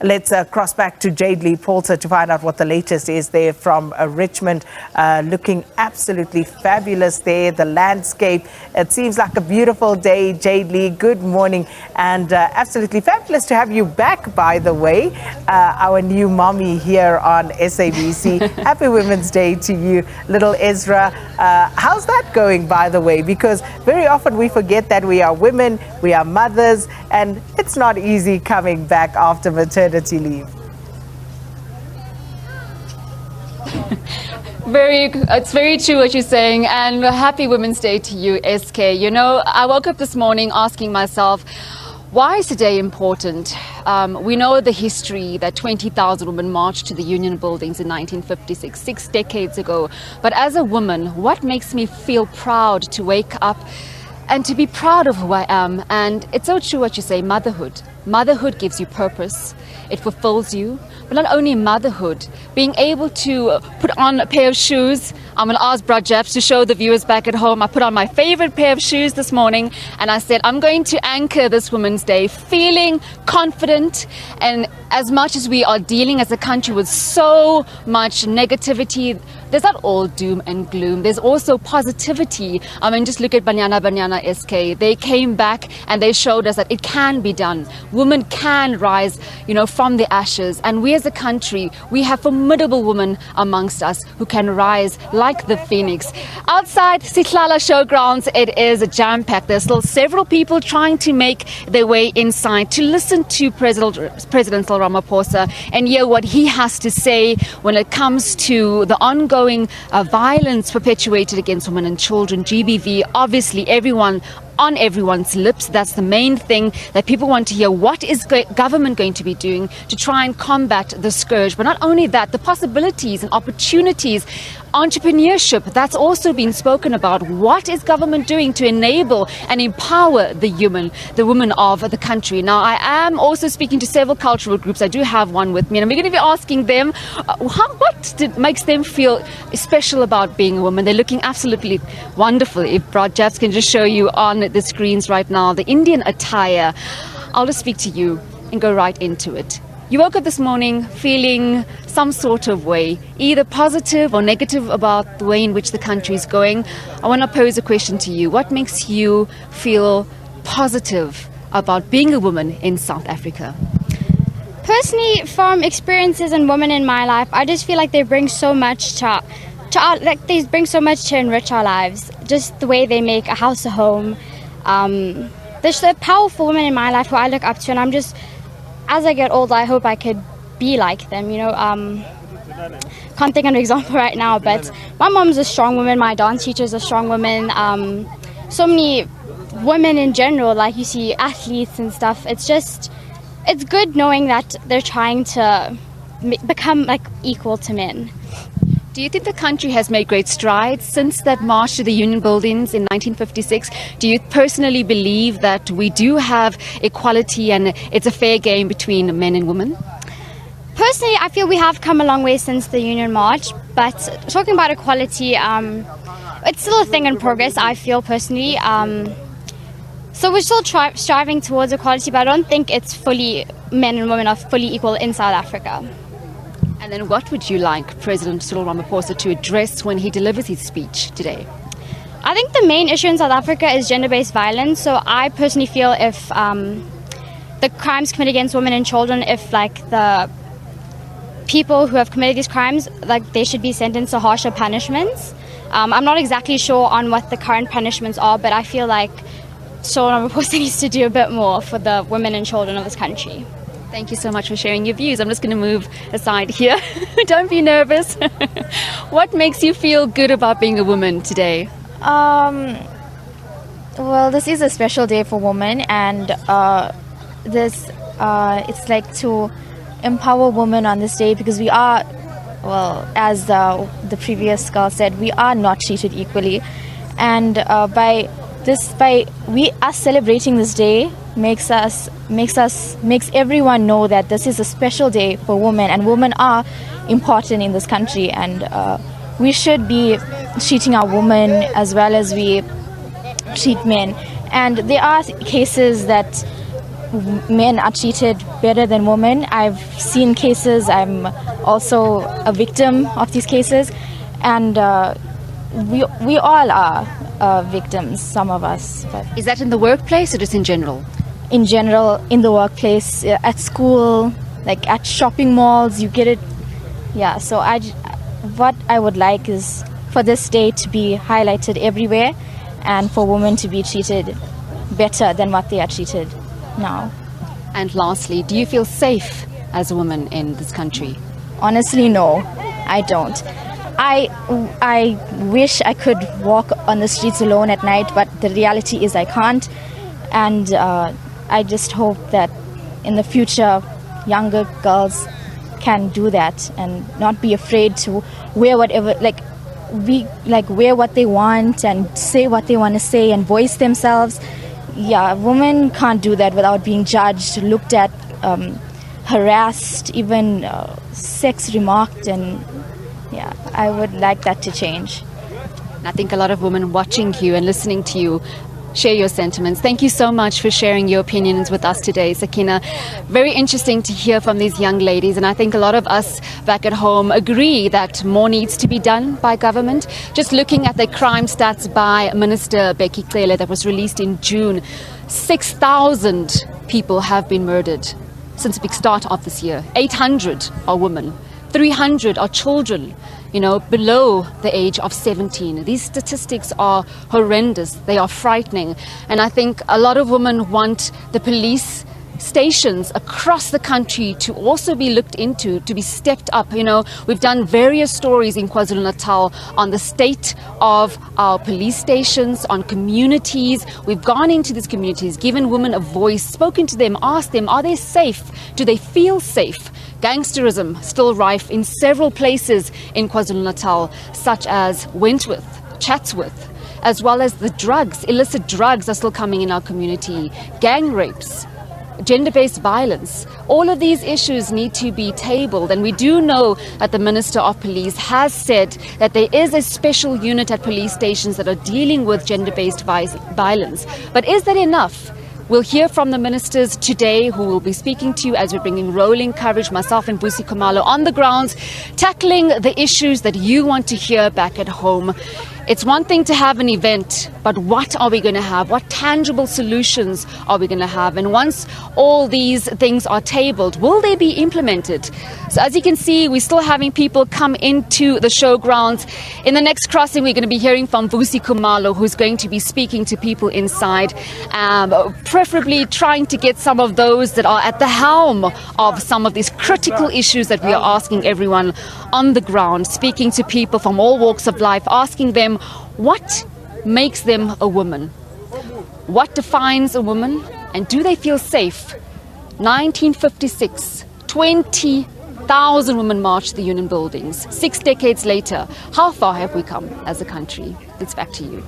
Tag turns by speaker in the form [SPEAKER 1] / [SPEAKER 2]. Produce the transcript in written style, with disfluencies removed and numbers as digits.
[SPEAKER 1] Let's cross back to Jade Lee Poulter to find out what the latest is there from Richmond. Looking absolutely fabulous there, the landscape. It seems like a beautiful day, Jade Lee. Good morning, and absolutely fabulous to have you back, by the way. Our new mommy here on SABC. Happy Women's Day to you, little Ezra. How's that going, by the way? Because very often we forget that we are women, we are mothers, and it's not easy coming back after maternity leave.
[SPEAKER 2] It's very true what you're saying, and happy Women's Day to you, SK. You know, I woke up this morning asking myself, why is today important? We know the history that 20,000 women marched to the Union buildings in 1956, 6 decades ago. But as a woman, what makes me feel proud to wake up and to be proud of who I am? And it's so true what you say, motherhood. Motherhood gives you purpose. It fulfills you. But not only motherhood, being able to put on a pair of shoes. I'm going to ask Brajab to show the viewers back at home. I put on my favorite pair of shoes this morning and I said, I'm going to anchor this Women's Day feeling confident. And as much as we are dealing as a country with so much negativity, there's not all doom and gloom. There's also positivity. I mean, just look at Banyana SK. They came back and they showed us that it can be done. Women can rise, from the ashes. And we as a country, we have formidable women amongst us who can rise like the phoenix. Outside Sihlala Showgrounds, it is jam-packed. There's still several people trying to make their way inside to listen to President Cyril Ramaphosa and hear what he has to say when it comes to the ongoing violence perpetuated against women and children, GBV. Obviously, on everyone's lips. That's the main thing that people want to hear. What is government going to be doing to try and combat the scourge? But not only that, the possibilities and opportunities, entrepreneurship, that's also been spoken about. What is government doing to enable and empower the women of the country? Now, I am also speaking to several cultural groups. I do have one with me, and we're going to be asking them what makes them feel special about being a woman. They're looking absolutely wonderful. If Brajab can just show you on the screens right now the Indian attire. I'll just speak to you and go right into it. You woke up this morning feeling some sort of way, either positive or negative about the way in which the country is going. I want to pose a question to you. What makes you feel positive about being a woman in South Africa?
[SPEAKER 3] Personally, from experiences and women in my life, I just feel like they bring so much to they bring so much to enrich our lives. Just the way they make a house a home. There's a powerful women in my life who I look up to, and I'm just, as I get older, I hope I could be like them. Can't think of an example right now, but my mom's a strong woman. My dance teacher's a strong woman. So many women in general, like you see athletes and stuff. It's good knowing that they're trying to become like equal to men.
[SPEAKER 2] Do you think the country has made great strides since that march to the Union buildings in 1956? Do you personally believe that we do have equality and it's a fair game between men and women?
[SPEAKER 3] Personally, I feel we have come a long way since the Union March, but talking about equality, it's still a thing in progress, I feel personally. So we're still striving towards equality, but I don't think it's men and women are fully equal in South Africa.
[SPEAKER 2] And then what would you like President Cyril Ramaphosa to address when he delivers his speech today?
[SPEAKER 3] I think the main issue in South Africa is gender-based violence. So I personally feel if the crimes committed against women and children, if the people who have committed these crimes, they should be sentenced to harsher punishments. I'm not exactly sure on what the current punishments are, but I feel like Cyril Ramaphosa needs to do a bit more for the women and children of this country.
[SPEAKER 2] Thank you so much for sharing your views. I'm just going to move aside here. Don't be nervous. What makes you feel good about being a woman today?
[SPEAKER 4] Well, this is a special day for women, and it's like to empower women on this day, because we are, as the previous girl said, we are not treated equally, and by us celebrating this day makes everyone know that this is a special day for women, and women are important in this country, and we should be treating our women as well as we treat men. And there are cases that men are treated better than women. I've seen cases. I'm also a victim of these cases, and we all are victims. Some of us. But
[SPEAKER 2] Is that in the workplace or just in general?
[SPEAKER 4] in general, in the workplace, at school, like at shopping malls, you get it. Yeah. So what I would like is for this day to be highlighted everywhere, and for women to be treated better than what they are treated now.
[SPEAKER 2] And lastly, do you feel safe as a woman in this country?
[SPEAKER 4] Honestly, no, I don't. I wish I could walk on the streets alone at night, but the reality is I can't. And I just hope that in the future, younger girls can do that and not be afraid to wear whatever, wear what they want and say what they want to say and voice themselves. Yeah, women can't do that without being judged, looked at, harassed, even sex remarked, and yeah, I would like that to change.
[SPEAKER 2] I think a lot of women watching you and listening to you share your sentiments. Thank you so much for sharing your opinions with us today, Sakina. Very interesting to hear from these young ladies, and I think a lot of us back at home agree that more needs to be done by government. Just looking at the crime stats by Minister Becky Cele that was released in June, 6,000 people have been murdered since the big start of this year. 800 are women, 300 are children, below the age of 17. These statistics are horrendous. They are frightening. And I think a lot of women want the police stations across the country to also be looked into, to be stepped up. We've done various stories in KwaZulu-Natal on the state of our police stations, on communities. We've gone into these communities, given women a voice, spoken to them, asked them, are they safe? Do they feel safe? Gangsterism still rife in several places in KwaZulu-Natal, such as Wentworth, Chatsworth, as well as the drugs. Illicit drugs are still coming in our community. Gang rapes, gender-based violence. All of these issues need to be tabled, and we do know that the Minister of Police has said that there is a special unit at police stations that are dealing with gender-based violence. But is that enough? We'll hear from the ministers today, who will be speaking to you as we're bringing rolling coverage, myself and Busi Khumalo on the grounds, tackling the issues that you want to hear back at home. It's one thing to have an event, but what are we going to have? What tangible solutions are we going to have? And once all these things are tabled, will they be implemented? So as you can see, we're still having people come into the showgrounds. In the next crossing, we're going to be hearing from Busi Khumalo, who's going to be speaking to people inside, preferably trying to get some of those that are at the helm of some of these critical issues that we are asking everyone on the ground, speaking to people from all walks of life, asking them what makes them a woman, what defines a woman, and do they feel safe? 1956, 20,000 women marched the union buildings. 6 decades later, how far have we come as a country? It's back to you.